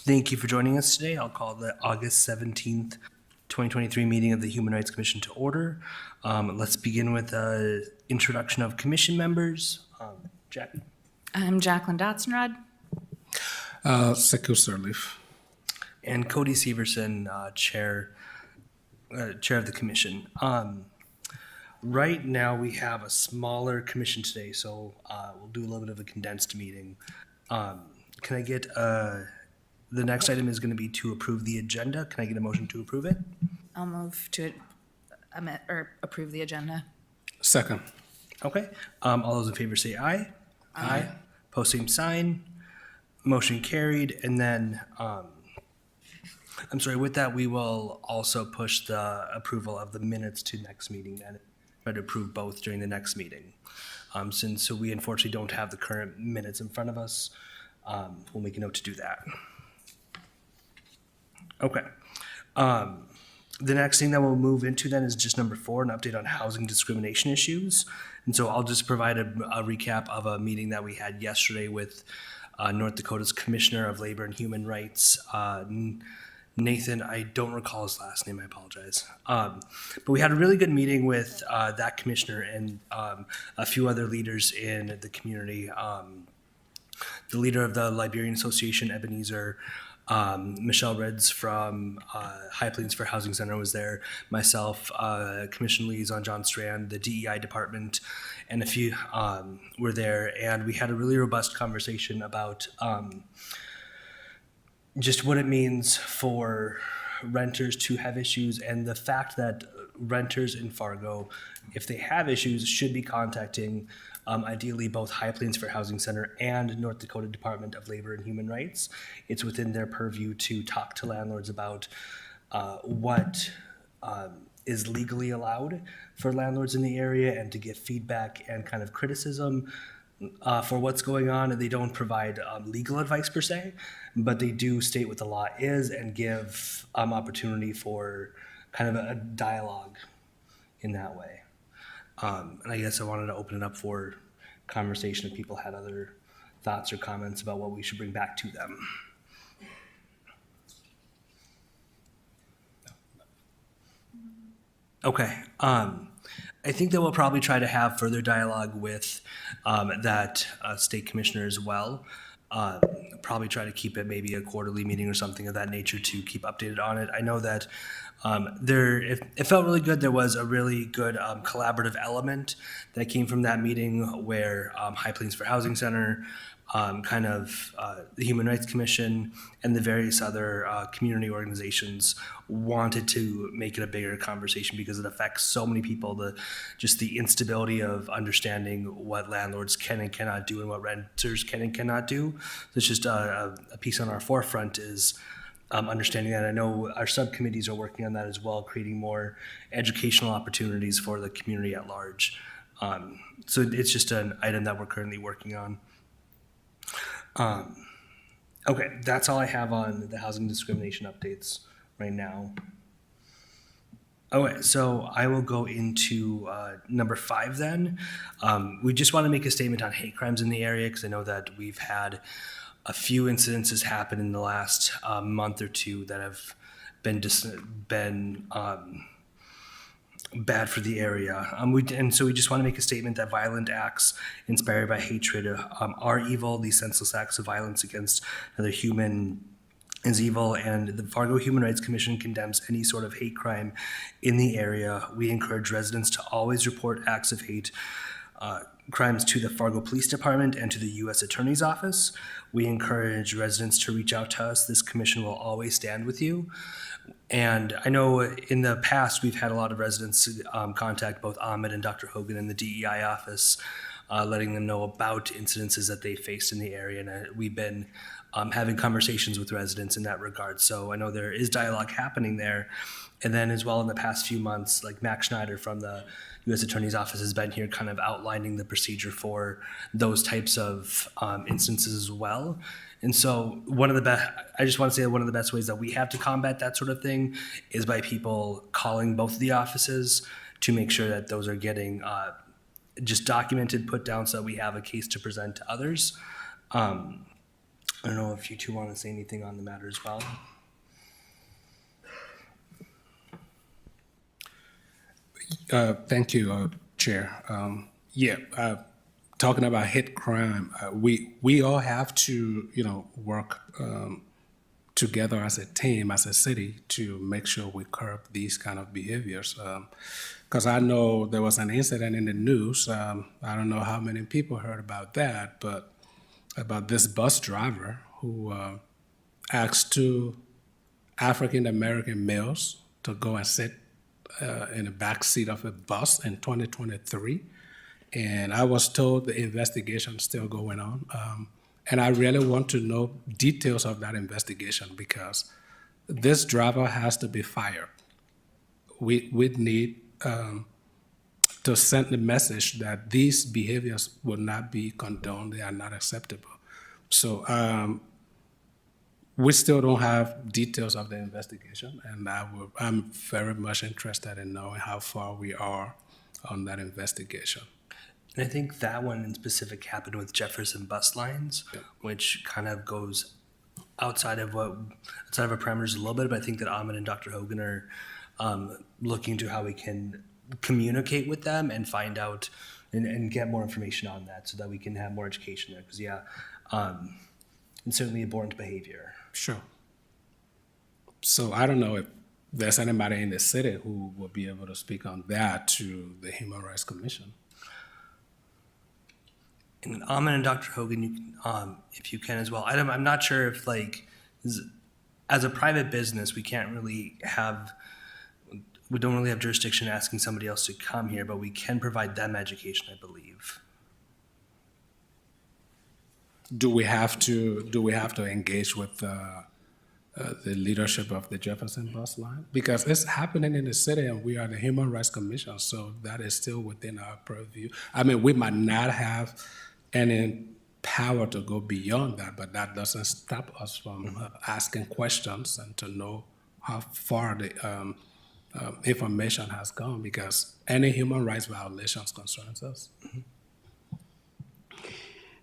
Thank you for joining us today. I'll call the August 17th, 2023 meeting of the Human Rights Commission to order. Let's begin with the introduction of commission members. Jack. I'm Jacqueline Dotzenrod. Sekou Sirleaf. And Cody Severson, chair of the commission. Right now we have a smaller commission today, so we'll do a little bit of a condensed meeting. Can I get the next item is going to be to approve the agenda. Can I get a motion to approve it? I'll move to approve the agenda. Second. Okay. All those in favor say aye. Aye. Post same sign. Motion carried. And then, I'm sorry, with that, we will also push the approval of the minutes to next meeting then. Try to approve both during the next meeting. Since we unfortunately don't have the current minutes in front of us, we'll make a note to do that. Okay. The next thing that we'll move into then is just number 4, an update on housing discrimination issues. And so I'll just provide a recap of a meeting that we had yesterday with North Dakota's Commissioner of Labor and Human Rights, Nathan. I don't recall his last name, I apologize. But we had a really good meeting with that commissioner and a few other leaders in the community. The leader of the Liberian Association, Ebenezer, Michelle Reds from High Plains Fair Housing Center was there, myself, Commission Liaison John Strand, the DEI department, and a few were there, and we had a really robust conversation about just what it means for renters to have issues and the fact that renters in Fargo, if they have issues, should be contacting ideally both High Plains Fair Housing Center and North Dakota Department of Labor and Human Rights. It's within their purview to talk to landlords about what is legally allowed for landlords in the area and to give feedback and kind of criticism for what's going on. And they don't provide legal advice per se, but they do state what the law is and give opportunity for kind of a dialogue in that way. And I guess I wanted to open it up for conversation if people had other thoughts or comments about what we should bring back to them. Okay. I think that we'll probably try to have further dialogue with that state commissioner as well. Probably try to keep it maybe a quarterly meeting or something of that nature to keep updated on it. I know that it felt really good. There was a really good collaborative element that came from that meeting where High Plains Fair Housing Center, the Human Rights Commission, and the various other community organizations wanted to make it a bigger conversation because it affects so many people. Just the instability of understanding what landlords can and cannot do and what renters can and cannot do. So it's just a piece on our forefront is understanding that. I know our subcommittees are working on that as well, creating more educational opportunities for the community at large. So it's just an item that we're currently working on. Okay, that's all I have on the housing discrimination updates right now. Okay, so I will go into number 5 then. We just want to make a statement on hate crimes in the area because I know that we've had a few incidences happen in the last month or two that have been bad for the area. And so we just want to make a statement that violent acts inspired by hatred are evil. These senseless acts of violence against another human is evil, and the Fargo Human Rights Commission condemns any sort of hate crime in the area. We encourage residents to always report acts of hate crimes to the Fargo Police Department and to the U.S. Attorney's Office. We encourage residents to reach out to us. This commission will always stand with you. And I know in the past we've had a lot of residents contact both Ahmed and Dr. Hogan in the DEI office, letting them know about incidences that they faced in the area. And we've been having conversations with residents in that regard. So I know there is dialogue happening there. And then as well in the past few months, like Max Schneider from the U.S. Attorney's Office has been here kind of outlining the procedure for those types of instances as well. And so I just want to say that one of the best ways that we have to combat that sort of thing is by people calling both of the offices to make sure that those are getting just documented, put down so that we have a case to present to others. I don't know if you two want to say anything on the matter as well. Thank you, Chair. Talking about hate crime, we all have to, work together as a team, as a city, to make sure we curb these kind of behaviors. Because I know there was an incident in the news. I don't know how many people heard about that, but about this bus driver who asked two African American males to go and sit in the back seat of a bus in 2023. And I was told the investigation is still going on. And I really want to know details of that investigation because this driver has to be fired. We need to send the message that these behaviors will not be condoned, they are not acceptable. So we still don't have details of the investigation, and I'm very much interested in knowing how far we are on that investigation. And I think that one in specific happened with Jefferson Bus Lines, which kind of goes outside of our parameters a little bit, but I think that Ahmed and Dr. Hogan are looking to how we can communicate with them and find out and get more information on that so that we can have more education there. Because, and certainly abhorrent behavior. Sure. So I don't know if there's anybody in the city who will be able to speak on that to the Human Rights Commission. And Ahmed and Dr. Hogan, if you can as well. I'm not sure if as a private business, we don't really have jurisdiction asking somebody else to come here, but we can provide them education, I believe. Do we have to engage with the leadership of the Jefferson Bus Line? Because it's happening in the city and we are the Human Rights Commission, so that is still within our purview. I mean, we might not have any power to go beyond that, but that doesn't stop us from asking questions and to know how far the information has gone, because any human rights violations concerns us.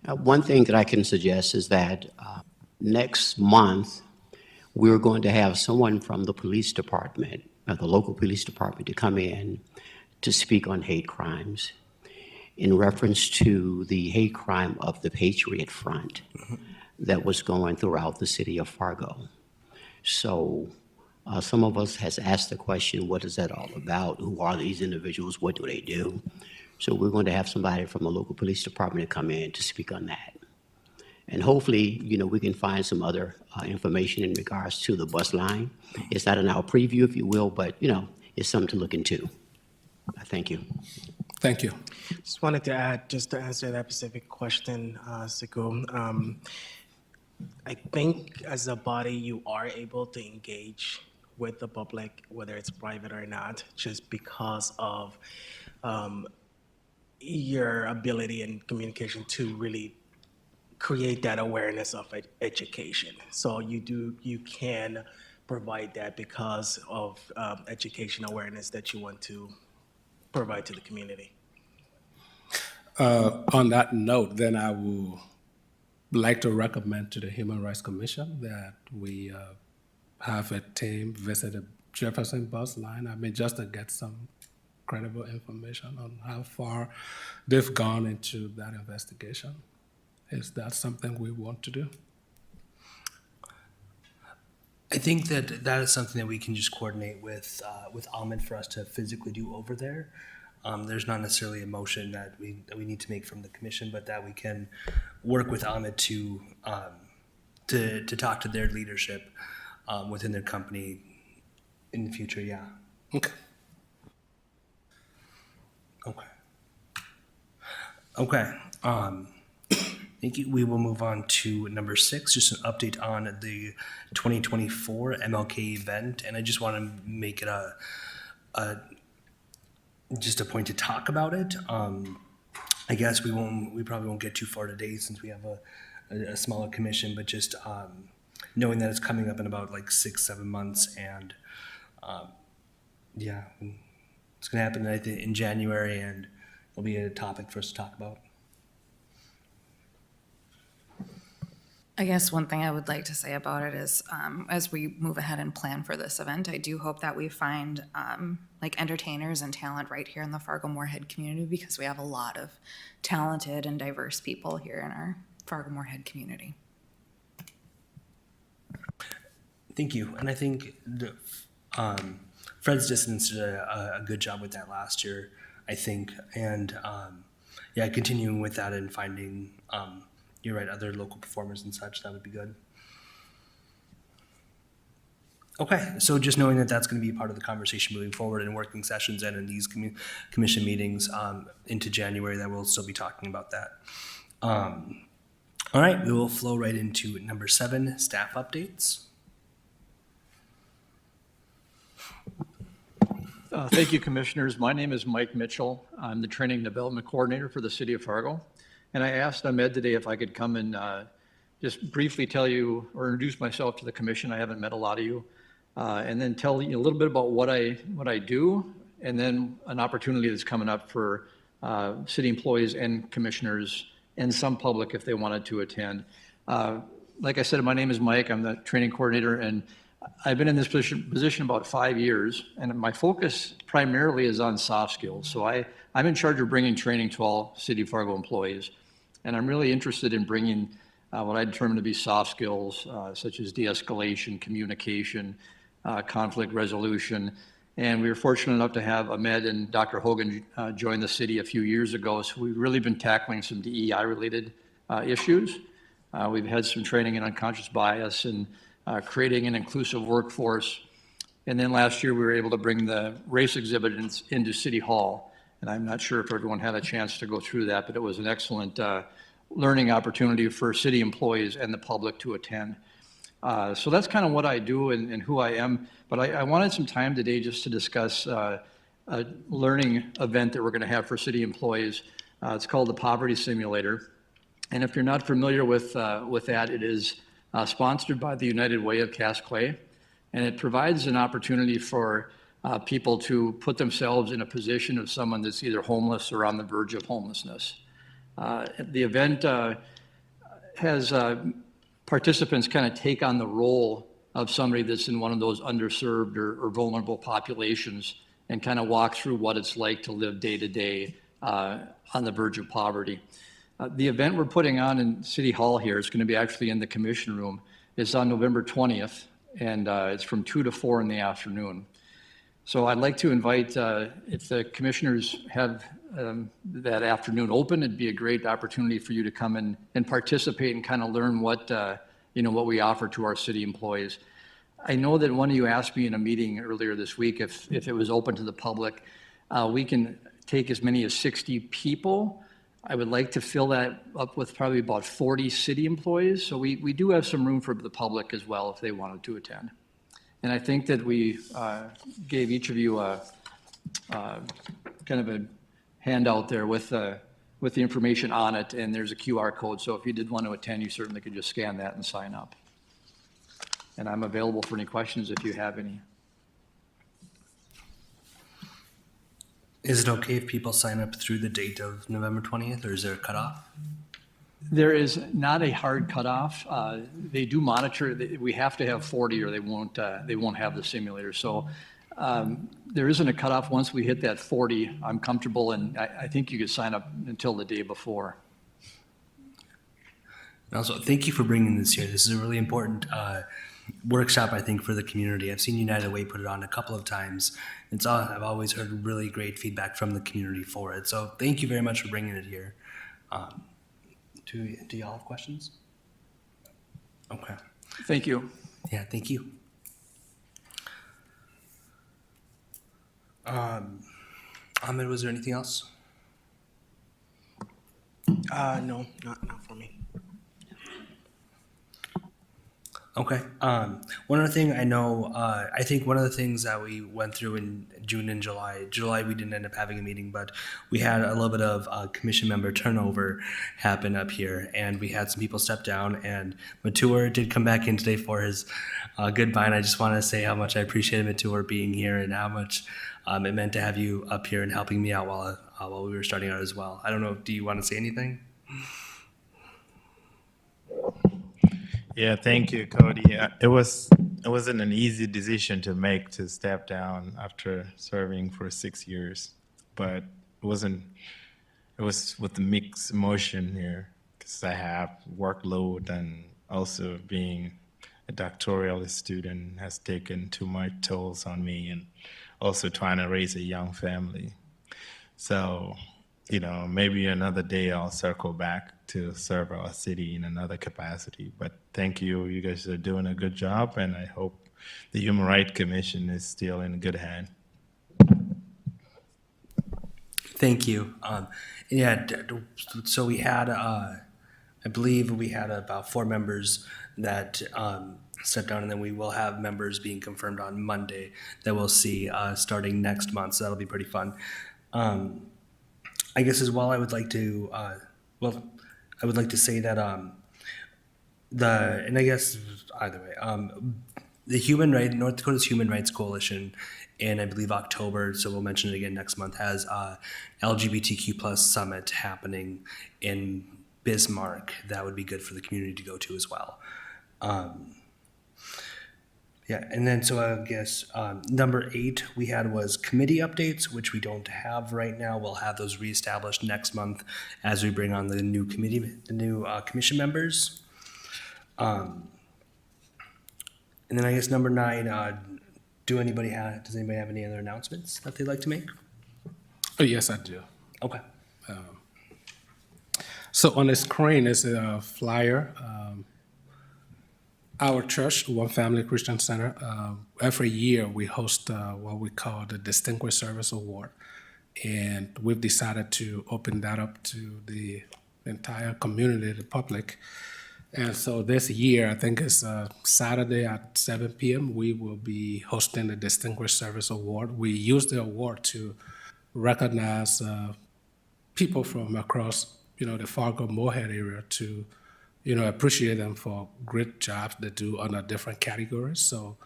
One thing that I can suggest is that next month, we're going to have someone from the police department, the local police department, to come in to speak on hate crimes in reference to the hate crime of the Patriot Front that was going throughout the city of Fargo. So some of us has asked the question, what is that all about? Who are these individuals? What do they do? So we're going to have somebody from the local police department to come in to speak on that. And hopefully, we can find some other information in regards to the bus line. It's not in our preview, if you will, but, it's something to look into. Thank you. Thank you. Just wanted to add, just to answer that specific question, Siku. I think as a body, you are able to engage with the public, whether it's private or not, just because of your ability and communication to really create that awareness of education. So you can provide that because of education awareness that you want to provide to the community. On that note, then I would like to recommend to the Human Rights Commission that we have a team visit the Jefferson Bus Line. I mean, just to get some credible information on how far they've gone into that investigation. Is that something we want to do? I think that is something that we can just coordinate with Ahmed for us to physically do over there. There's not necessarily a motion that we need to make from the commission, but that we can work with Ahmed to talk to their leadership within their company in the future. Yeah. Okay. Okay. Thank you. We will move on to number 6, just an update on the 2024 MLK event. And I just want to make it just a point to talk about it. I guess we probably won't get too far today since we have a smaller commission, but just knowing that it's coming up in about 6-7 months, and it's going to happen I think in January, and it'll be a topic for us to talk about. I guess one thing I would like to say about it is, as we move ahead and plan for this event, I do hope that we find like entertainers and talent right here in the Fargo-Moorhead community, because we have a lot of talented and diverse people here in our Fargo-Moorhead community. Thank you. And I think Fred's Distance did a good job with that last year, I think. And yeah, continuing with that and finding, you're right, other local performers and such, that would be good. Okay, so just knowing that that's going to be part of the conversation moving forward in working sessions and in these commission meetings into January, that we'll still be talking about that. All right, we will flow right into number 7, staff updates. Thank you, Commissioners. My name is Mike Mitchell. I'm the Training and Development Coordinator for the City of Fargo. And I asked Ahmed today if I could come and just briefly tell you or introduce myself to the Commission. I haven't met a lot of you. And then tell you a little bit about what I do, and then an opportunity that's coming up for city employees and commissioners and some public if they wanted to attend. Like I said, my name is Mike. I'm the training coordinator, and I've been in this position about 5 years, and my focus primarily is on soft skills. So I'm in charge of bringing training to all City of Fargo employees, and I'm really interested in bringing what I determine to be soft skills, such as de-escalation, communication, conflict resolution. And we were fortunate enough to have Ahmed and Dr. Hogan join the city a few years ago. So we've really been tackling some DEI-related issues. We've had some training in unconscious bias and creating an inclusive workforce. And then last year, we were able to bring the race exhibit into City Hall. And I'm not sure if everyone had a chance to go through that, but it was an excellent learning opportunity for city employees and the public to attend. So that's kind of what I do and who I am. But I wanted some time today just to discuss a learning event that we're going to have for city employees. It's called the Poverty Simulator. And if you're not familiar with that, it is sponsored by the United Way of Cass Clay. And it provides an opportunity for people to put themselves in a position of someone that's either homeless or on the verge of homelessness. The event has participants kind of take on the role of somebody that's in one of those underserved or vulnerable populations and kind of walk through what it's like to live day to day on the verge of poverty. The event we're putting on in City Hall here is going to be actually in the commission room. It's on November 20th, and it's from 2 to 4 in the afternoon. So I'd like to invite, if the commissioners have that afternoon open, it'd be a great opportunity for you to come and participate and kind of learn what we offer to our city employees. I know that one of you asked me in a meeting earlier this week if it was open to the public. We can take as many as 60 people. I would like to fill that up with probably about 40 city employees. So we do have some room for the public as well if they wanted to attend. And I think that we gave each of you a kind of a handout there with the information on it, and there's a QR code. So if you did want to attend, you certainly could just scan that and sign up. And I'm available for any questions if you have any. Is it okay if people sign up through the date of November 20th, or is there a cutoff? There is not a hard cutoff. They do monitor. We have to have 40, or they won't have the simulator. So there isn't a cutoff. Once we hit that 40, I'm comfortable, and I think you could sign up until the day before. And also, thank you for bringing this here. This is a really important workshop, I think, for the community. I've seen United Way put it on a couple of times. I've always heard really great feedback from the community for it. So thank you very much for bringing it here. Do y'all have questions? Okay. Thank you. Yeah, thank you. Ahmed, was there anything else? No, not for me. Okay. One other thing I know, I think one of the things that we went through in June and July we didn't end up having a meeting, but we had a little bit of commission member turnover happen up here, and we had some people step down, and Matur did come back in today for his goodbye, and I just want to say how much I appreciated Matur being here and how much it meant to have you up here and helping me out while we were starting out as well. I don't know, do you want to say anything? Yeah, thank you, Cody. It wasn't an easy decision to make to step down after serving for 6 years, but it wasn't. It was with the mixed emotion here because I have workload and also being a doctoral student has taken too much tolls on me, and also trying to raise a young family. So, maybe another day I'll circle back to serve our city in another capacity. But thank you. You guys are doing a good job, and I hope the Human Rights Commission is still in good hand. Thank you. Yeah, so we had, I believe we had about 4 members that stepped down, and then we will have members being confirmed on Monday that we'll see starting next month. So that'll be pretty fun. I guess as well, I would like to, I would like to say that and I guess either way, North Dakota's Human Rights Coalition in, I believe, October, so we'll mention it again next month, has LGBTQ plus summit happening in Bismarck. That would be good for the community to go to as well. Yeah, and then so I guess number 8 we had was committee updates, which we don't have right now. We'll have those reestablished next month as we bring on the new commission members. And then I guess number 9, does anybody have any other announcements that they'd like to make? Oh, yes, I do. Okay. So on the screen is a flyer. Our church, One Family Christian Center, every year we host what we call the Distinguished Service Award. And we've decided to open that up to the entire community, the public. And so this year, I think it's Saturday at 7 p.m., we will be hosting the Distinguished Service Award. We use the award to recognize people from across, the Fargo-Moorhead area to, appreciate them for great jobs they do under different categories. So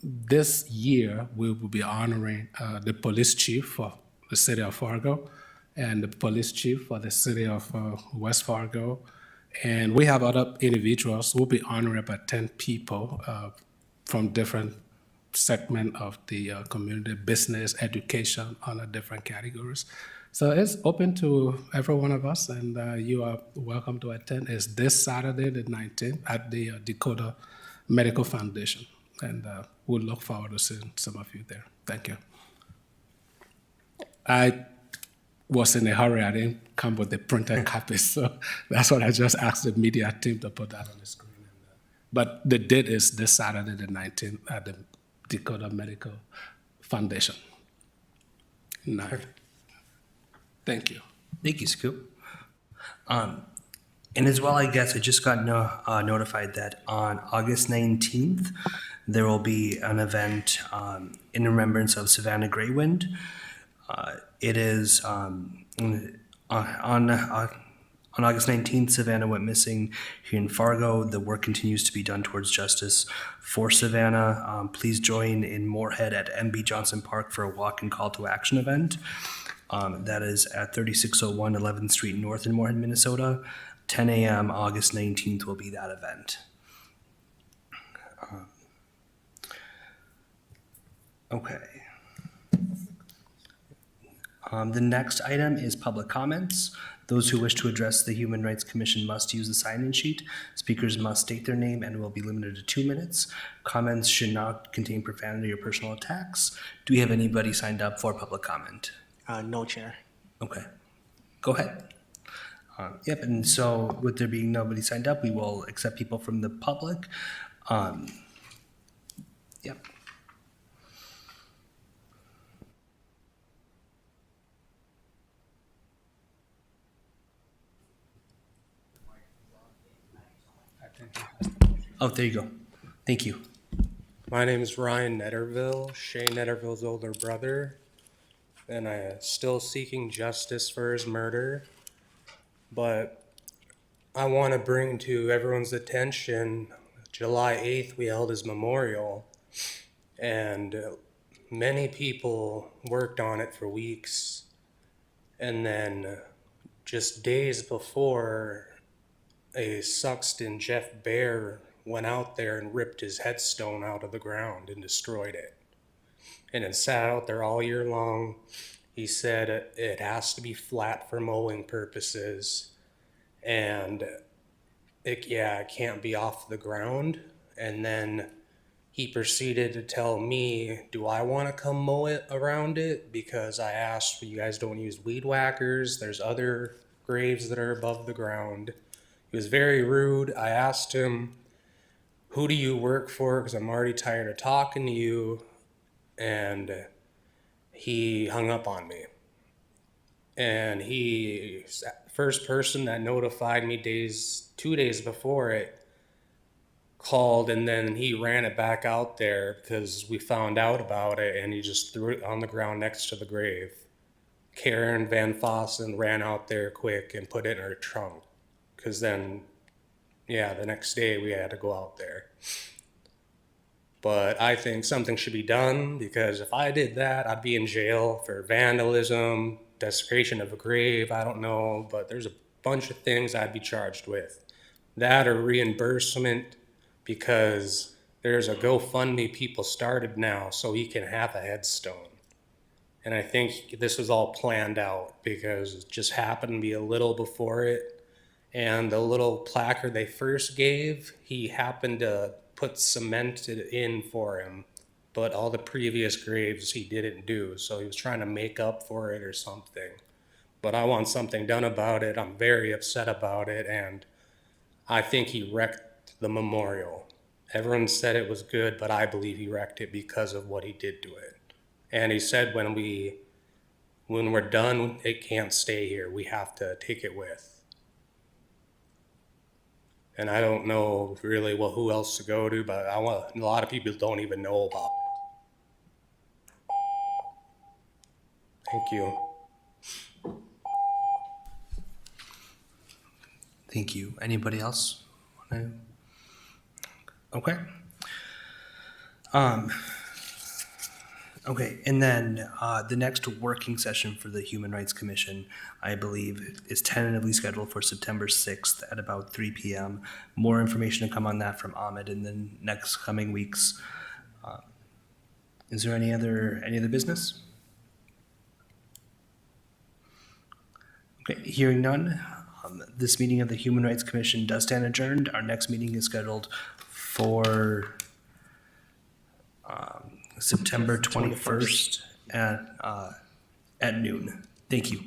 this year, we will be honoring the police chief for the city of Fargo and the police chief for the city of West Fargo. And we have other individuals. We'll be honoring about 10 people from different segments of the community, business, education, under different categories. So it's open to every one of us, and you are welcome to attend. It's this Saturday, the 19th, at the Dakota Medical Foundation. And we'll look forward to seeing some of you there. Thank you. I was in a hurry. I didn't come with the printed copies, so that's what I just asked the media team to put that on the screen. But the date is this Saturday, the 19th, at the Dakota Medical Foundation. Thank you. Thank you, Scoop. And as well, I guess I just got notified that on August 19th, there will be an event in remembrance of Savannah Greywind. It is on August 19th, Savannah went missing here in Fargo. The work continues to be done towards justice for Savannah. Please join in Moorhead at MB Johnson Park for a walk and call to action event. That is at 3601 11th Street North in Moorhead, Minnesota. 10 a.m. August 19th will be that event. Okay. The next item is public comments. Those who wish to address the Human Rights Commission must use the sign-in sheet. Speakers must state their name and will be limited to 2 minutes. Comments should not contain profanity or personal attacks. Do we have anybody signed up for public comment? No, Chair. Okay, go ahead. Yep, and so with there being nobody signed up, we will accept people from the public. Yep. Oh, there you go. Thank you. My name is Ryan Netterville, Shay Netterville's older brother, and I am still seeking justice for his murder. But I want to bring to everyone's attention, July 8th, we held his memorial, and many people worked on it for weeks. And then just days before a Suxton Jeff Bear went out there and ripped his headstone out of the ground and destroyed it. And it sat out there all year long. He said it has to be flat for mowing purposes, and it can't be off the ground. And then he proceeded to tell me, do I want to come mow it around it? Because I asked, you guys don't use weed whackers. There's other graves that are above the ground. He was very rude. I asked him, who do you work for? Because I'm already tired of talking to you. And he hung up on me. And he, first person that notified me 2 days before it, called, and then he ran it back out there because we found out about it, and he just threw it on the ground next to the grave. Karen Van Fossen ran out there quick and put it in her trunk, because then, the next day we had to go out there. But I think something should be done, because if I did that, I'd be in jail for vandalism, desecration of a grave, I don't know, but there's a bunch of things I'd be charged with. That or reimbursement, because there's a GoFundMe people started now so he can have a headstone. And I think this was all planned out because it just happened to be a little before it. And the little placard they first gave, he happened to put cement in for him, but all the previous graves he didn't do. So he was trying to make up for it or something. But I want something done about it. I'm very upset about it. And I think he wrecked the memorial. Everyone said it was good, but I believe he wrecked it because of what he did to it. And he said when we're done, it can't stay here. We have to take it with. And I don't know really who else to go to, but a lot of people don't even know about it. Thank you. Thank you. Anybody else? Okay. Okay, and then the next working session for the Human Rights Commission, I believe, is tentatively scheduled for September 6th at about 3 p.m. More information to come on that from Ahmed in the next coming weeks. Is there any other business? Okay, hearing none, this meeting of the Human Rights Commission does stand adjourned. Our next meeting is scheduled for September 21st at noon. Thank you.